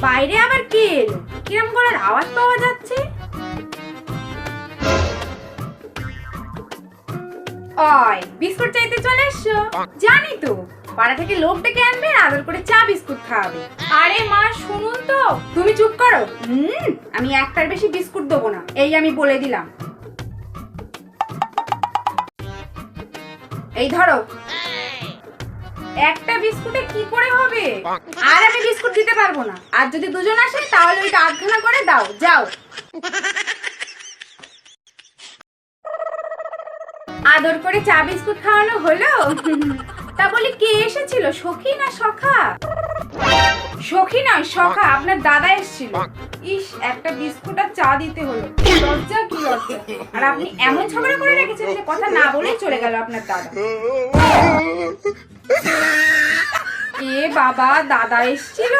বাইরে আবার কে এলো? কিরম করার আওয়াজ পাওয়া যাচ্ছে? ওই বিস্কুট চাইতে চলে এসছো? জানি তো, পাড়া থেকে লোক ডেকে আনবে, আদর করে চা বিস্কুট খাওয়াবে। আরে মা শুনুন তো। তুমি চুপ করো। আমি একটার বেশি বিস্কুট দেবো না, এই আমি বলে দিলাম। এই ধরো। একটা বিস্কুটে কি করে হবে? আর আমি বিস্কুট দিতে পারবো না। আর যদি দুজন আসে তাহলে ওইটা আধখানা করে দাও, যাও। আদর করে চা বিস্কুট খাওয়ানো হলো? তা বলি কে এসেছিল, সখী না সখা? সখী নয় সখা, আপনার দাদা এসেছিল। ইস, একটা বিস্কুট আর চা দিতে হলো। লজ্জা কি লজ্জা। আর আপনি এমন ঝগড়া করে রেখেছেন যে কথা না বলেই চলে গেল আপনার দাদা। এ বাবা, দাদা এসেছিল?